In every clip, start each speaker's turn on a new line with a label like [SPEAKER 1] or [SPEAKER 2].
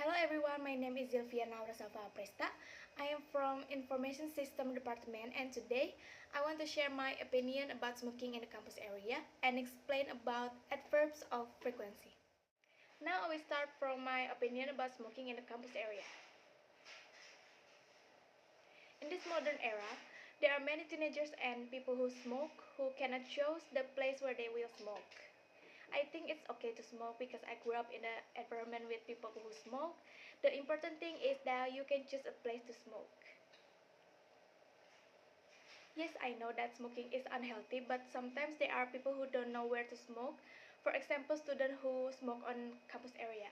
[SPEAKER 1] Hello everyone, my name is Zilvia Naurasalva Presta. I am from Information System Department and today I want to share my opinion about smoking in the campus area and explain about adverbs of frequency. Now I will start from my opinion about smoking in the campus area. In this modern era, there are many teenagers and people who smoke who cannot choose the place where they will smoke. I think it's okay to smoke because I grew up in an environment with people who smoke. The important thing is that you can choose a place to smoke. Yes, I know that smoking is unhealthy, but sometimes there are people who don't know where to smoke. For example, students who smoke on campus area.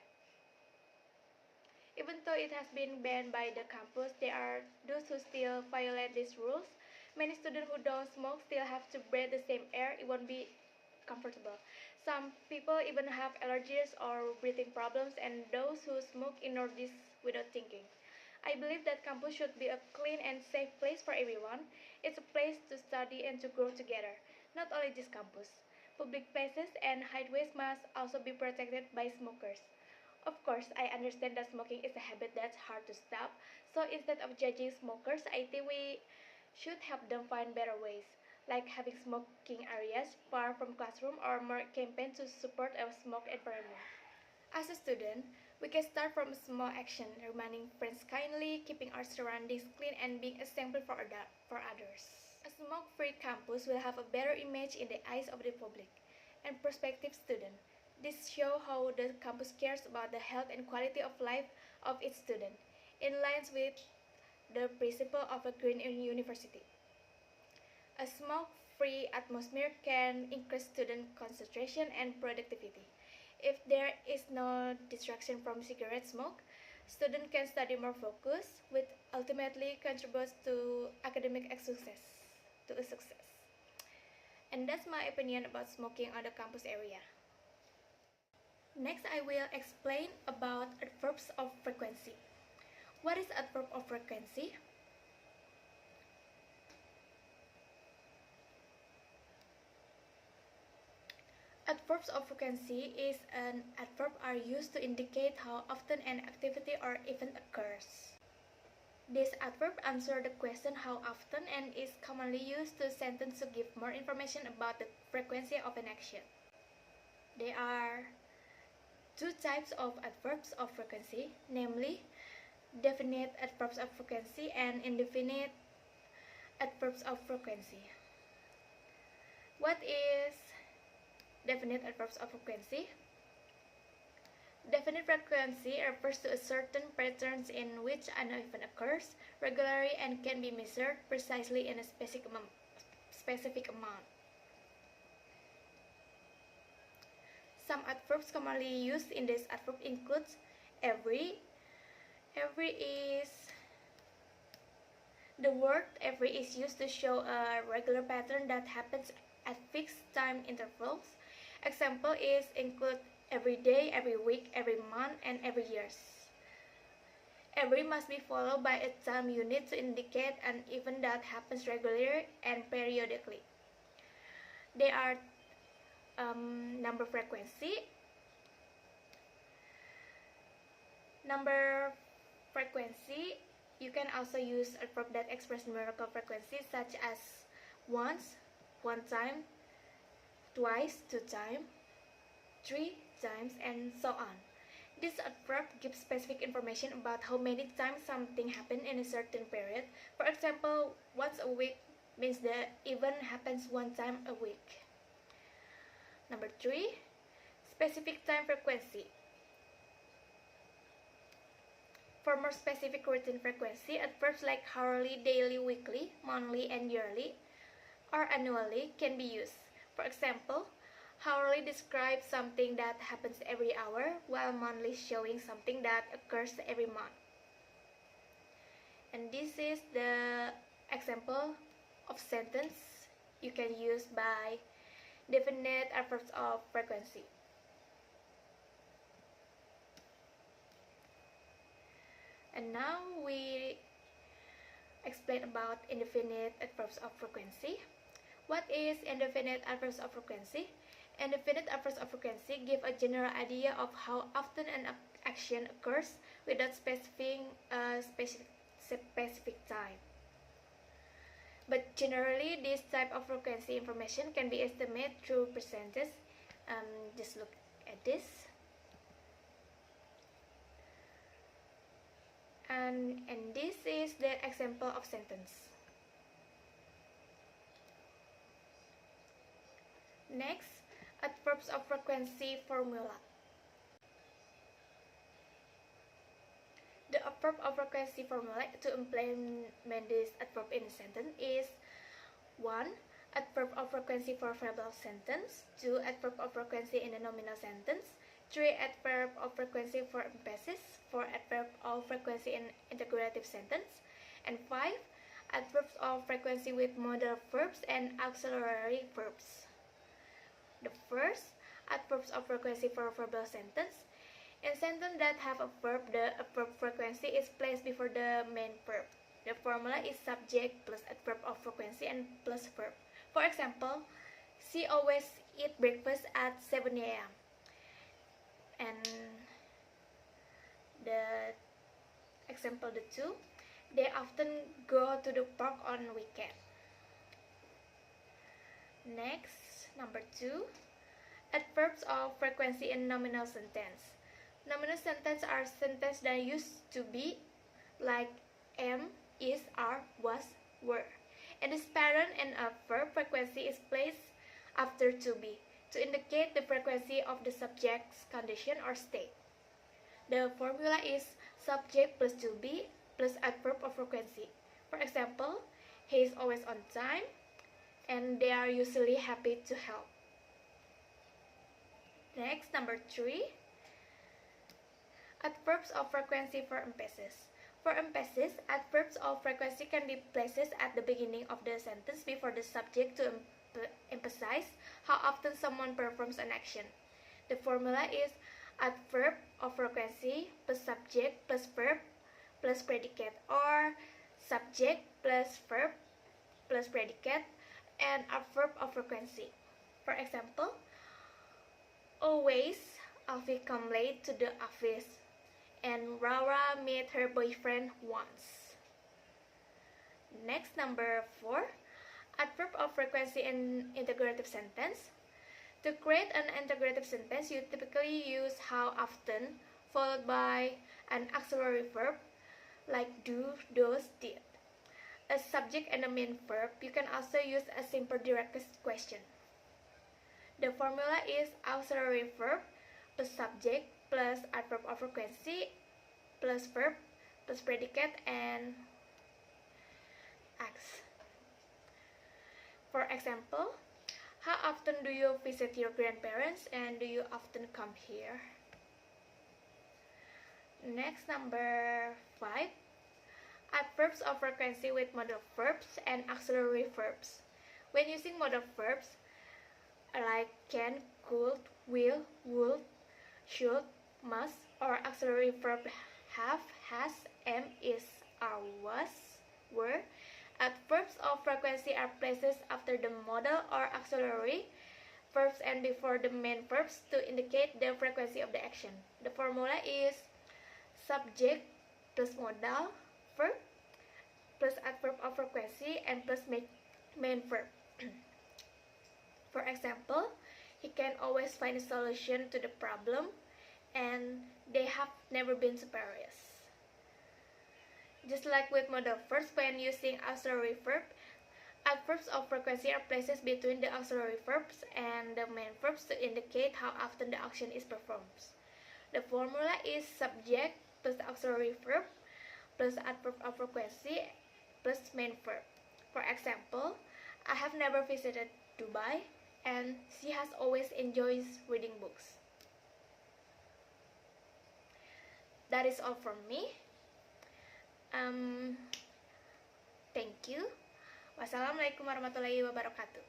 [SPEAKER 1] Even though it has been banned by the campus, there are those who still violate these rules. Many students who don't smoke still have to breathe the same air. It won't be comfortable. Some people even have allergies or breathing problems, and those who smoke ignore this without thinking. I believe that campus should be a clean and safe place for everyone. It's a place to study and to grow together, not only this campus. Public places and highways must also be protected by smokers. Of course, I understand that smoking is a habit that's hard to stop, so instead of judging smokers, I think we should help them find better ways, like having smoking areas far from classroom or more campaigns to support a smoke environment. As a student, we can start from a small action, reminding friends kindly, keeping our surroundings clean, and being a example for others. A smoke-free campus will have a better image in the eyes of the public and prospective students. This shows how the campus cares about the health and quality of life of its students, in line with the principle of a green university. A smoke-free atmosphere can increase student concentration and productivity. If there is no distraction from cigarette smoke, students can study more focused, which ultimately contributes to academic success. And that's my opinion about smoking on the campus area. Next, I will explain about adverbs of frequency. What is adverb of frequency? Adverbs of frequency is an adverb are used to indicate how often an activity or event occurs. This adverb answers the question how often and is commonly used to sentence to give more information about the frequency of an action. There are two types of adverbs of frequency, namely definite adverbs of frequency and indefinite adverbs of frequency. What is definite adverbs of frequency? Definite frequency refers to a certain patterns in which an event occurs regularly and can be measured precisely in a specific amount. Some adverbs commonly used in this adverb includes every. Every is the word every is used to show a regular pattern that happens at fixed time intervals. Example is include every day, every week, every month, and every year. Every must be followed by a time unit to indicate an event that happens regularly and periodically. They are number frequency. Number frequency, you can also use a verb that express numerical frequency such as once, one time, twice, two times, three times, and so on. This adverb gives specific information about how many times something happened in a certain period. For example, once a week means the event happens one time a week. Number 3, specific time frequency. For more specific routine frequency, adverbs like hourly, daily, weekly, monthly, and yearly or annually can be used. For example, hourly describes something that happens every hour, while monthly showing something that occurs every month. And this is the example of sentence you can use by definite adverbs of frequency. And now we explain about indefinite adverbs of frequency. What is indefinite adverbs of frequency? Indefinite adverbs of frequency give a general idea of how often an action occurs without specifying a specific time. But generally, this type of frequency information can be estimated through percentages. Just look at this. And this is the example of sentence. Next, adverbs of frequency formula. The adverb of frequency formula to implement this adverb in a sentence is 1. Adverb of frequency for verbal sentence. 2. Adverb of frequency in a nominal sentence. 3. Adverb of frequency for emphasis. 4. Adverb of frequency in integrative sentence. And 5. Adverbs of frequency with modal verbs and auxiliary verbs. The first, adverbs of frequency for verbal sentence. In sentences that have a verb, the adverb frequency is placed before the main verb. The formula is subject plus adverb of frequency and plus verb. For example, she always eat breakfast at 7 a.m. And the example 2, they often go to the park on weekend. Next, number 2, adverbs of frequency in nominal sentence. Nominal sentences are sentences that used to be, like am, is, are, was, were. In this pattern, an adverb frequency is placed after to be to indicate the frequency of the subject's condition or state. The formula is subject plus to be plus adverb of frequency. For example, he is always on time, and they are usually happy to help. Next, number 3, adverbs of frequency for emphasis. For emphasis, adverbs of frequency can be placed at the beginning of the sentence before the subject to emphasize how often someone performs an action. The formula is adverb of frequency plus subject plus verb plus predicate, or subject plus verb plus predicate and adverb of frequency. For example, always Alfie come late to the office, and Laura met her boyfriend once. Next, number 4, adverb of frequency in integrative sentence. To create an integrative sentence, you typically use how often followed by an auxiliary verb like do, does, did. A subject and a main verb, you can also use a simple direct question. The formula is auxiliary verb plus subject plus adverb of frequency plus verb plus predicate and acts. For example, how often do you visit your grandparents, and do you often come here? Next, number 5, adverbs of frequency with modal verbs and auxiliary verbs. When using modal verbs like can, could, will, would, should, must, or auxiliary verb have, has, am, is, are, was, were, adverbs of frequency are placed after the modal or auxiliary verbs and before the main verbs to indicate the frequency of the action. The formula is subject plus modal verb plus adverb of frequency and plus main verb. For example, he can always find a solution to the problem, and they have never been superiors. Just like with modal verbs, when using auxiliary verb, adverbs of frequency are placed between the auxiliary verbs and the main verbs to indicate how often the action is performed. The formula is subject plus auxiliary verb plus adverb of frequency plus main verb. For example, I have never visited Dubai, and she has always enjoys reading books. That is all from me. Thank you. Wassalamualaikum warahmatullahi wabarakatuh.